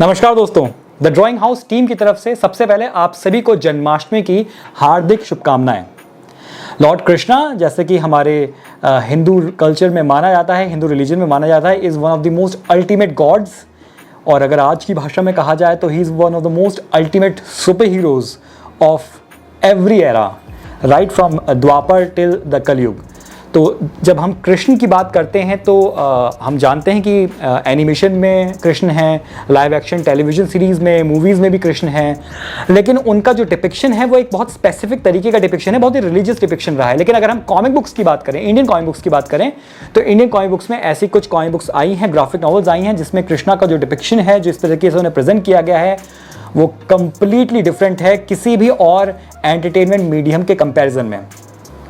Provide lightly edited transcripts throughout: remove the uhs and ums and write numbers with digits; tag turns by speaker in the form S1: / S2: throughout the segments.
S1: नमस्कार दोस्तों, the drawing house team की तरफ से सबसे पहले आप सभी को जन्माष्टमी की हार्दिक शुभकामनाएं। लॉर्ड कृष्णा, जैसे कि हमारे हिंदू कल्चर में माना जाता है, हिंदू रिलीजन में माना जाता है, is one of the most ultimate gods. और अगर आज की भाषा में कहा जाए तो he is one of the most ultimate super heroes of every era, right from Dwapar till the Kalyug. तो जब हम कृष्ण की बात करते हैं तो हम जानते हैं कि एनिमेशन में कृष्ण हैं, लाइव एक्शन टेलीविज़न सीरीज़ में, मूवीज़ में भी कृष्ण हैं, लेकिन उनका जो डिपिक्शन है वो एक बहुत स्पेसिफिक तरीके का डिपिक्शन है, बहुत ही रिलीजियस डिपिक्शन रहा है। लेकिन अगर हम कॉमिक बुक्स की बात करें, इंडियन कॉमिक बुक्स की बात करें, तो इंडियन कॉमिक बुक्स में ऐसी कुछ कॉमिक बुक्स आई हैं, ग्राफिक नॉवेल्स आई हैं, जिसमें कृष्णा का जो डिपिक्शन है, जिस तरीके से उन्हें प्रेजेंट किया गया है, वो कंप्लीटली डिफरेंट है किसी भी और एंटरटेनमेंट मीडियम के कंपैरिजन में।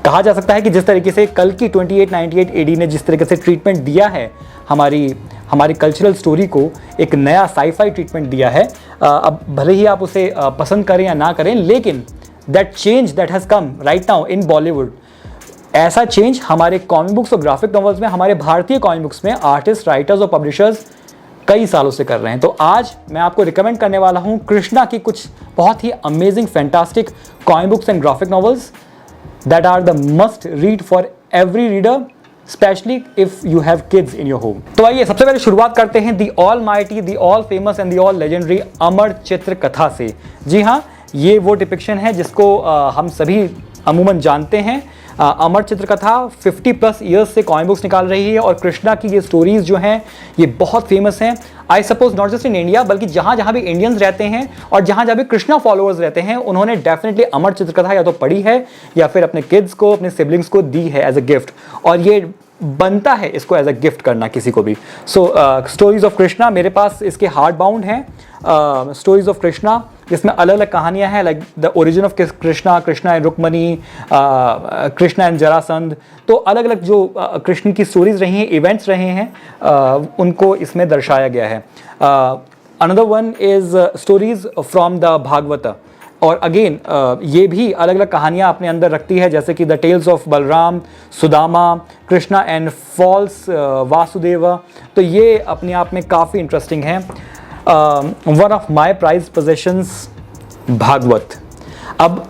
S1: कहा जा सकता है कि जिस तरीके से कल की 2898 एडी ने जिस तरीके से ट्रीटमेंट दिया है हमारी कल्चरल स्टोरी को, एक नया साईफाई ट्रीटमेंट दिया है। अब भले ही आप उसे पसंद करें या ना करें, लेकिन that change that has come right now in Bollywood, ऐसा चेंज हमारे कॉमिक बुक्स और ग्राफिक नॉवेल्स में, हमारे भारतीय कॉमिक बुक्स में आर्टिस्ट, राइटर्स और पब्लिशर्स कई सालों से कर रहे हैं। तो आज मैं आपको रिकमेंड करने वाला हूँ कृष्णा की कुछ बहुत ही amazing fantastic comic books and graphic novels that are the must read for every reader, especially if you have kids in your home। तो आइए सबसे पहले शुरुआत करते हैं the almighty, the all famous and the all legendary Amar Chitra Katha से। जी हाँ, ये वो डिपिक्शन है जिसको हम सभी अमूमन जानते हैं। अमर चित्र कथा 50+ ईयर्स से कॉमिक बुक्स निकाल रही है और कृष्णा की ये स्टोरीज जो हैं ये बहुत फेमस हैं। I suppose not just in India, बल्कि जहाँ जहाँ भी इंडियंस रहते हैं और जहाँ जहाँ भी कृष्णा फॉलोअर्स रहते हैं, उन्होंने डेफिनेटली अमर चित्र कथा या तो पढ़ी है या फिर अपने किड्स को, अपने सिबलिंग्स को दी है एज अ गिफ्ट, और ये बनता है इसको एज अ गिफ्ट करना किसी को भी। सो स्टोरीज ऑफ कृष्णा, मेरे पास इसके हार्ड बाउंड हैं स्टोरीज ऑफ कृष्णा, जिसमें अलग अलग कहानियां हैं, like the origin of Krishna, Krishna and Rukmani, Krishna and Jarasandh. तो अलग अलग जो कृष्ण की स्टोरीज रही हैं, इवेंट्स रहे हैं, उनको इसमें दर्शाया गया है। Another one is stories from the Bhagavat, और अगेन ये भी अलग अलग कहानियाँ अपने अंदर रखती है, जैसे कि the tales of Balram, Sudama, Krishna and false Vasudev. तो ये अपने आप में काफ़ी इंटरेस्टिंग है। One of my prize possessions Bhagavat. अब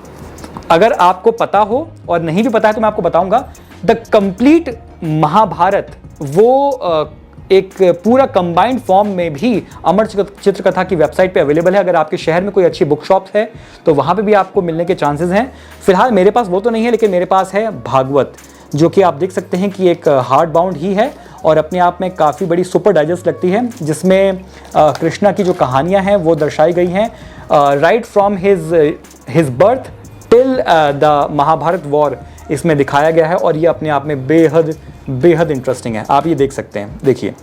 S1: अगर आपको पता हो और नहीं भी पता है तो मैं आपको बताऊंगा, द कंप्लीट महाभारत वो एक पूरा कंबाइंड फॉर्म में भी अमर चित्रकथा की वेबसाइट पे अवेलेबल है। अगर आपके शहर में कोई अच्छी बुक शॉप है तो वहाँ पे भी आपको मिलने के चांसेस हैं। फिलहाल मेरे पास वो तो नहीं है, लेकिन मेरे पास है भागवत, जो कि आप देख सकते हैं कि एक हार्ड बाउंड ही है और अपने आप में काफ़ी बड़ी सुपर डाइजेस्ट लगती है, जिसमें कृष्णा की जो कहानियाँ हैं वो दर्शाई गई हैं, right from his birth till the Mahabharat war इसमें दिखाया गया है, और ये अपने आप में बेहद इंटरेस्टिंग है। आप ये देख सकते हैं, देखिए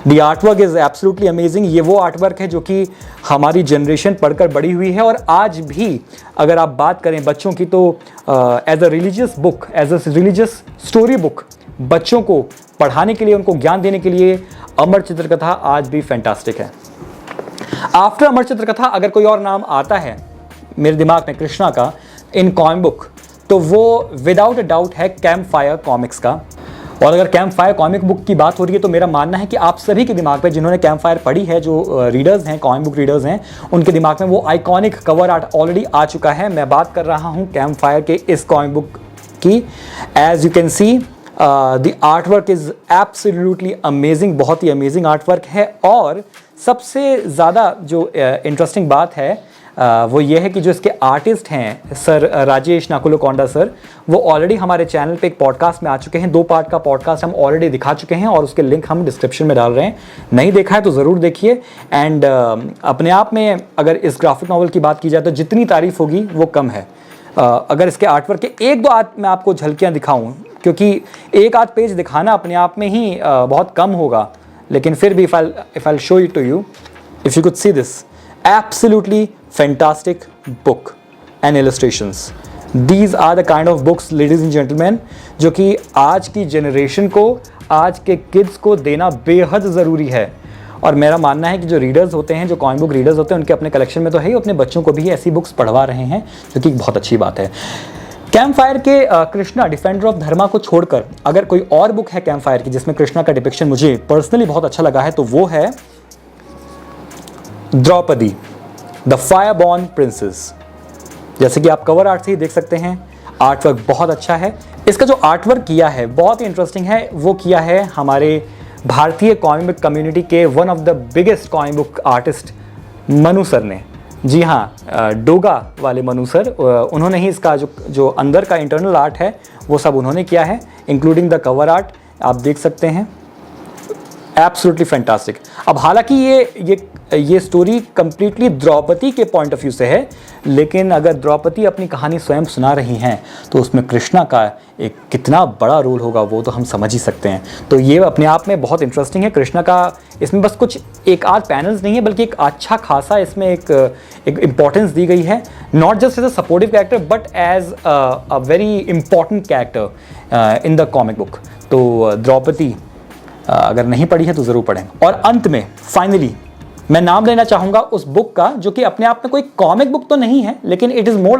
S1: the artwork is absolutely amazing. ये वो आर्टवर्क है जो कि हमारी जनरेशन पढ़कर बड़ी हुई है, और आज भी अगर आप बात करें बच्चों की तो as a religious book, as a religious story book, बच्चों को पढ़ाने के लिए, उनको ज्ञान देने के लिए अमर चित्रकथा आज भी फैंटास्टिक है। आफ्टर अमर चित्रकथा अगर कोई और नाम आता है मेरे दिमाग में कृष्णा का इन कॉमिक बुक, तो वो विदाउट अ डाउट है कैंप फायर कॉमिक्स का। और अगर कैंप फायर कॉमिक बुक की बात हो रही है तो मेरा मानना है कि आप सभी के दिमाग में, जिन्होंने कैंप फायर पढ़ी है, जो रीडर्स हैं, कॉमिक बुक रीडर्स हैं, उनके दिमाग में वो आइकॉनिक कवर आर्ट ऑलरेडी आ चुका है। मैं बात कर रहा हूँ कैंप फायर के इस कॉमिक बुक की। As you can see the art work is absolutely amazing, बहुत ही अमेजिंग आर्ट वर्क है। और सबसे ज़्यादा जो इंटरेस्टिंग बात है वो ये है कि जो इसके आर्टिस्ट हैं सर राजेश नाकुलकोंडा सर, वो ऑलरेडी हमारे चैनल पे एक पॉडकास्ट में आ चुके हैं। 2 पार्ट का पॉडकास्ट हम ऑलरेडी दिखा चुके हैं और उसके लिंक हम डिस्क्रिप्शन में डाल रहे हैं। नहीं देखा है तो ज़रूर देखिए। एंड अपने आप में अगर इस ग्राफिक नॉवल की बात की जाए तो जितनी तारीफ होगी वो कम है। अगर इसके आर्टवर्क के 1-2 आर्ट मैं आपको झलकियाँ दिखाऊँ, क्योंकि 1 आध पेज दिखाना अपने आप में ही बहुत कम होगा, लेकिन फिर भी if I show it to you, if you could see this absolutely fantastic book and illustrations. These are the kind of books, ladies and gentlemen, जो कि आज की जनरेशन को, आज के किड्स को देना बेहद ज़रूरी है। और मेरा मानना है कि जो रीडर्स होते हैं, जो कॉमिक बुक रीडर्स होते हैं, उनके अपने कलेक्शन में तो है ही, अपने बच्चों को भी ऐसी बुक्स पढ़वा रहे हैं, जो कि बहुत अच्छी बात है। कैंप फायर के कृष्णा डिफेंडर ऑफ धर्मा को छोड़कर अगर कोई और बुक है कैंप फायर की जिसमें कृष्णा का डिपिक्शन मुझे पर्सनली बहुत अच्छा लगा है, तो वो है द्रौपदी द फायरबॉर्न प्रिंसेस। जैसे कि आप कवर आर्ट से ही देख सकते हैं, आर्ट वर्क बहुत अच्छा है। इसका जो आर्ट वर्क किया है बहुत ही इंटरेस्टिंग है। वो किया है हमारे भारतीय कॉमिक बुक कम्युनिटी के one of the biggest comic book artist Manu sir ने। जी हाँ, डोगा वाले मनु सर, उन्होंने ही इसका जो अंदर का इंटरनल आर्ट है वो सब उन्होंने किया है, इंक्लूडिंग द कवर आर्ट। आप देख सकते हैं, एब्सोल्युटली फैंटास्टिक। अब हालांकि ये स्टोरी कंप्लीटली द्रौपदी के पॉइंट ऑफ व्यू से है, लेकिन अगर द्रौपदी अपनी कहानी स्वयं सुना रही हैं तो उसमें कृष्णा का एक कितना बड़ा रोल होगा वो तो हम समझ ही सकते हैं। तो ये अपने आप में बहुत इंटरेस्टिंग है। कृष्णा का इसमें बस कुछ एक आध पैनल्स नहीं है, बल्कि एक अच्छा खासा इसमें एक इम्पॉर्टेंस दी गई है, not just as a supportive character but as a very important character in the comic book. तो द्रौपदी अगर नहीं पढ़ी है तो ज़रूर पढ़ें। और अंत में फाइनली मैं नाम लेना चाहूँगा उस बुक का जो कि अपने आप में कोई कॉमिक बुक तो नहीं है, लेकिन it is more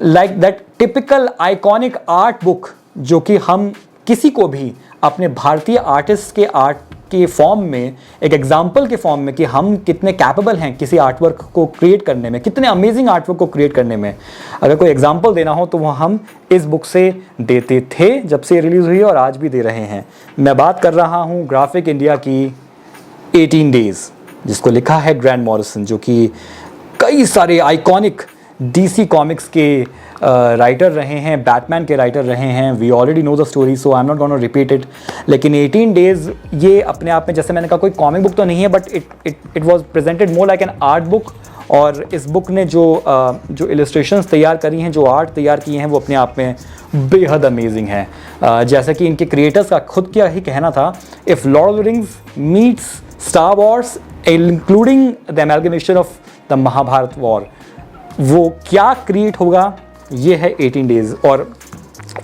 S1: like that typical iconic art book जो कि हम किसी को भी अपने भारतीय आर्टिस्ट के आर्ट के फॉर्म में, एक एग्जाम्पल के फॉर्म में कि हम कितने कैपेबल हैं किसी आर्टवर्क को क्रिएट करने में, कितने अमेजिंग आर्टवर्क को क्रिएट करने में। अगर कोई एग्जाम्पल देना हो तो वो हम इस बुक से देते थे जब से रिलीज़ हुई और आज भी दे रहे हैं। मैं बात कर रहा हूँ ग्राफिक इंडिया की 18 डेज़, जिसको लिखा है ग्रैंट मॉरिसन, जो कि कई सारे आइकॉनिक DC कॉमिक्स के राइटर रहे हैं, बैटमैन के राइटर रहे हैं। We already know the story so I am not gonna repeat it. लेकिन 18 डेज़ ये अपने आप में, जैसे मैंने कहा, कोई कॉमिक बुक तो नहीं है, but it was presented more like an art book. और इस बुक ने जो इलस्ट्रेशंस तैयार करी हैं, जो आर्ट तैयार किए हैं, वो अपने आप में बेहद अमेजिंग है। जैसा कि इनके क्रिएटर्स का खुद क्या ही कहना था, if Lord of the Rings meets Star Wars including the amalgamation of the Mahabharat war, वो क्या क्रिएट होगा, ये है 18 डेज़। और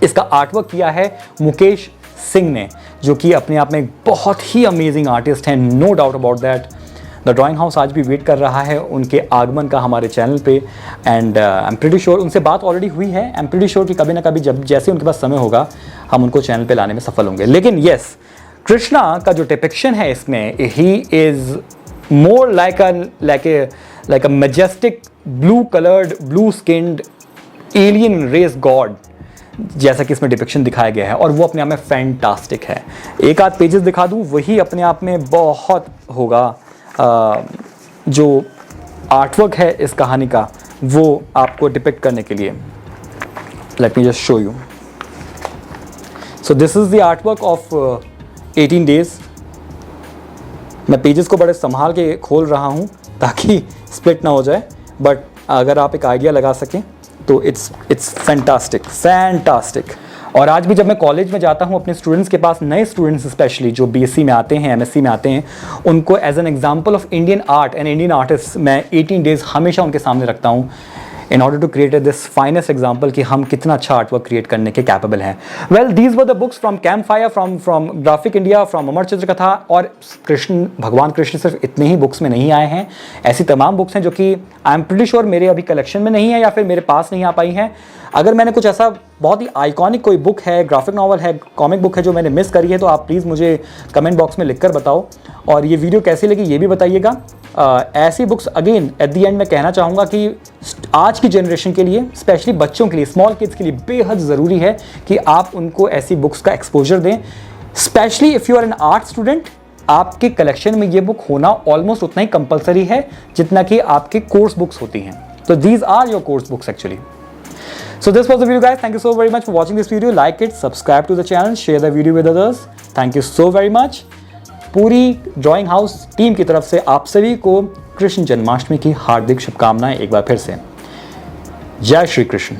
S1: इसका आर्टवर्क किया है मुकेश सिंह ने, जो कि अपने आप में एक बहुत ही अमेजिंग आर्टिस्ट हैं, no doubt about that. The drawing house आज भी वेट कर रहा है उनके आगमन का हमारे चैनल पे, and I am pretty sure उनसे बात ऑलरेडी हुई है। आई एम प्रीटी श्योर कि कभी ना कभी जब जैसे उनके पास समय होगा हम उनको चैनल पे लाने में सफल होंगे। लेकिन येस, कृष्णा का जो डिपिक्शन है इसमें, he is more like a majestic blue coloured, blue skinned alien race god, जैसा कि इसमें डिपिक्शन दिखाया गया है, और वो अपने आप में फैंटास्टिक है। एक आध पेजेस दिखा दूँ, वही अपने आप में बहुत होगा। जो आर्टवर्क है इस कहानी का वो आपको डिपिक्ट करने के लिए, let me just show you. So this is the artwork of 18 days. मैं पेजेस को बड़े संभाल के खोल रहा हूँ ताकि स्प्लिट ना हो जाए, बट अगर आप एक आइडिया लगा सकें तो इट्स फैंटास्टिक। और आज भी जब मैं कॉलेज में जाता हूँ अपने स्टूडेंट्स के पास, नए स्टूडेंट्स स्पेशली जो BSc में आते हैं, MSc में आते हैं, उनको as an example of Indian art and Indian artist मैं 18 डेज़ हमेशा उनके सामने रखता हूँ, in order to create this finest example कि हम कितना अच्छा आर्टवर्क क्रिएट करने के कैपेबल हैं। Well, these were the books from Campfire, from Graphic India, from Amar Chitrakatha. और भगवान कृष्ण सिर्फ इतने ही बुक्स में नहीं आए हैं, ऐसी तमाम बुक्स हैं जो कि आई एम प्रीटी श्योर मेरे अभी कलेक्शन में नहीं है या फिर मेरे पास नहीं आ पाई हैं। अगर मैंने कुछ ऐसा बहुत ही आइकॉनिक कोई बुक है, ग्राफिक नॉवल है, कॉमिक बुक है जो मैंने मिस करी है, तो आप प्लीज़ मुझे कमेंट बॉक्स में लिखकर बताओ। और ये वीडियो कैसी लगी ये भी बताइएगा। ऐसी books again at the end मैं कहना चाहूँगा कि आज की जनरेशन के लिए, स्पेशली बच्चों के लिए, स्मॉल किड्स के लिए बेहद ज़रूरी है कि आप उनको ऐसी बुक्स का एक्सपोजर दें। Specially if you are an art student, आपके कलेक्शन में ये बुक होना ऑलमोस्ट उतना ही कंपलसरी है जितना कि आपके कोर्स बुक्स होती हैं। तो these are your course books actually. So this was the video, guys. Thank you so very much for watching this video. Like it, subscribe to the channel, share the video with others. Thank you so very much. पूरी drawing house team की तरफ से आप सभी को कृष्ण जन्माष्टमी की हार्दिक शुभकामनाएं एक बार फिर से। जय श्री कृष्ण।